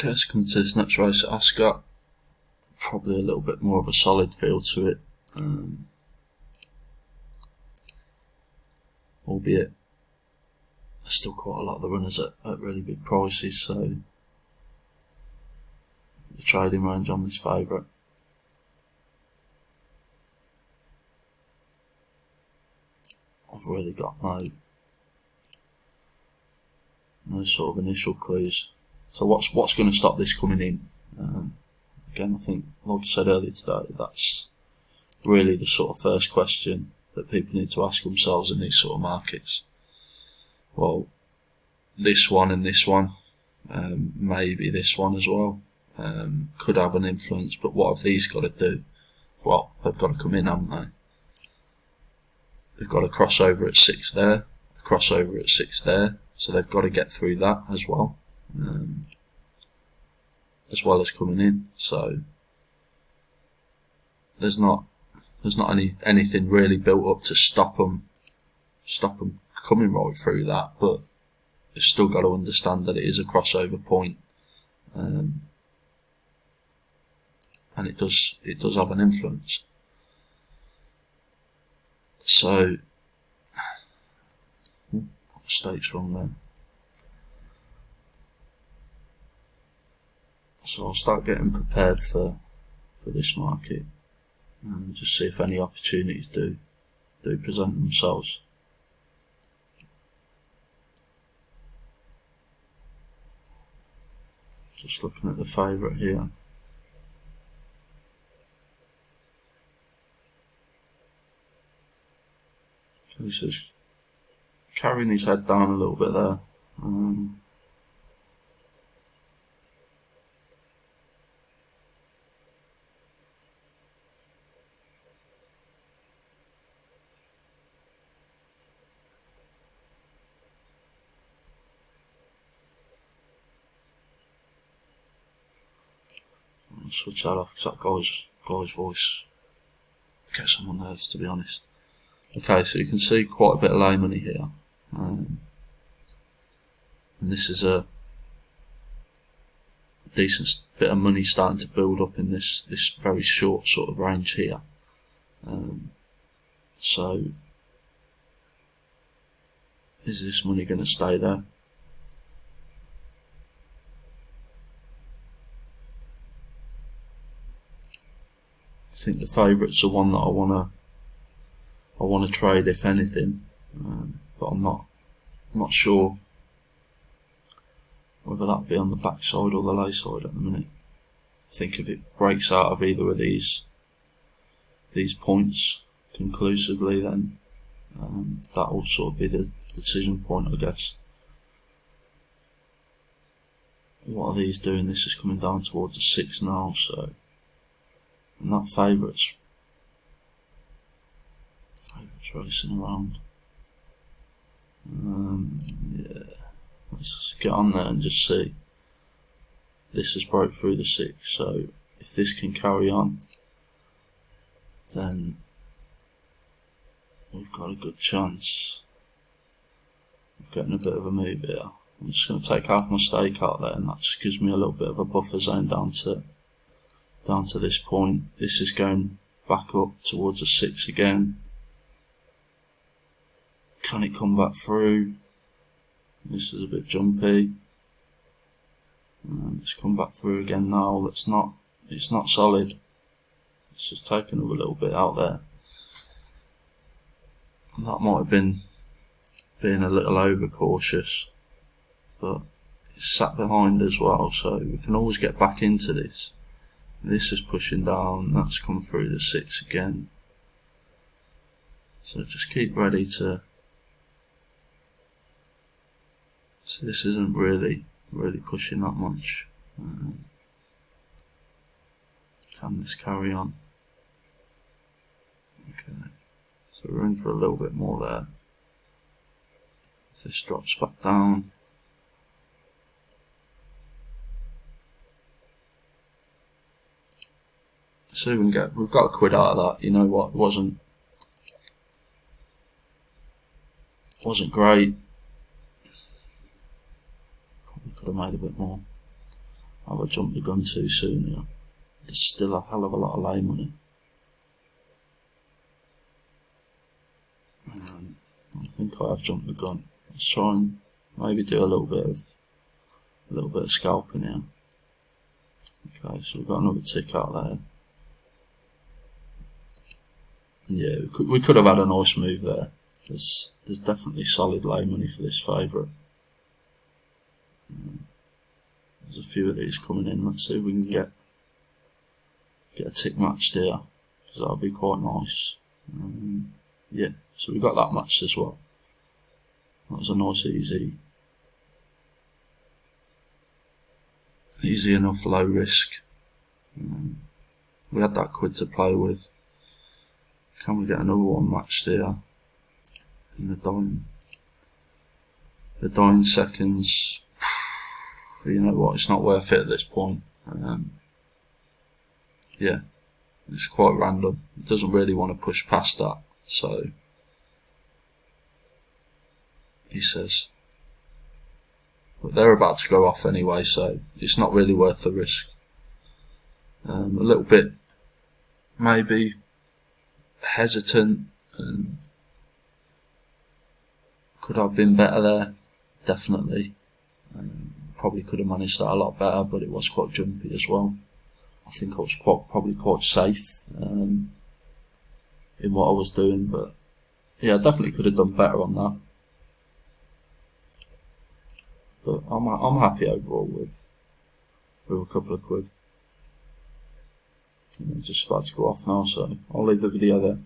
Okay, let's come to this next race at Ascot. Probably a little bit more of a solid feel to it, albeit there's still quite a lot of the runners at really big prices, so the trading range on this favourite. I've really got no sort of initial clues. So what's going to stop this coming in? Again, I think, like I said earlier today, that's really the sort of first question that people need to ask themselves in these sort of markets. Well, this one and this one, maybe this one as well, could have an influence, but what have these got to do? Well, they've got to come in, haven't they? They've got a crossover at 6 there, a crossover at 6 there, so they've got to get through that as well as coming in. So there's not anything really built up to stop them coming right through that, but they've still got to understand that it is a crossover point, and it does have an influence. So, stakes wrong there. So I'll start getting prepared for this market and just see if any opportunities do present themselves. Just looking at the favourite here. Okay, so he's carrying his head down a little bit there. I'll switch that off because that guy's voice gets on my nerves, to be honest. Okay, so you can see quite a bit of lay money here, and this is a decent bit of money starting to build up in this very short sort of range here. So is this money going to stay there? I think the favourite's the one that I want to trade, if anything, but I'm not sure whether that be on the backside or the lay side at the minute. I think if it breaks out of either of these points conclusively, then that will sort of be the decision point, I guess. What are these doing? This is coming down towards a 6 now, so, and that favourite's racing around. Yeah, let's get on there and just see. This has broke through the 6, so if this can carry on, then we've got a good chance of getting a bit of a move here. I'm just going to take half my stake out there, and that just gives me a little bit of a buffer zone down to this point. This is going back up towards a 6 again. Can it come back through? This is a bit jumpy. It's come back through again now. It's not solid. It's just taken up a little bit out there. And that might have been being a little over cautious, but it's sat behind as well, so we can always get back into this. This is pushing down. That's come through the 6 again. So just keep ready to. So this isn't really pushing that much. Can this carry on? Okay, so we're in for a little bit more there. If this drops back down, so we've got a quid out of that. You know what? Wasn't great. Probably could have made a bit more. have I jumped the gun too soon here? There's still a hell of a lot of lay money. I think I have jumped the gun. Let's try and maybe do a little bit of scalping here. Okay, so we've got another tick out there. And yeah, we could have had a nice move there. There's definitely solid lay money for this favourite. There's a few of these coming in. Let's see if we can get a tick matched here, because that'll be quite nice. Yeah, so we got that matched as well. That was a nice easy enough low risk. We had that quid to play with. Can we get another one matched here in the dying seconds? But you know what, it's not worth it at this point. Yeah, it's quite random. It doesn't really want to push past that, so he says. But they're about to go off anyway, so it's not really worth the risk. A little bit maybe hesitant, and could have been better there, definitely. Probably could have managed that a lot better, but it was quite jumpy as well. I think I was probably quite safe in what I was doing, but yeah, I definitely could have done better on that. But I'm happy overall with a couple of quid. And it's just about to go off now, so I'll leave the video there.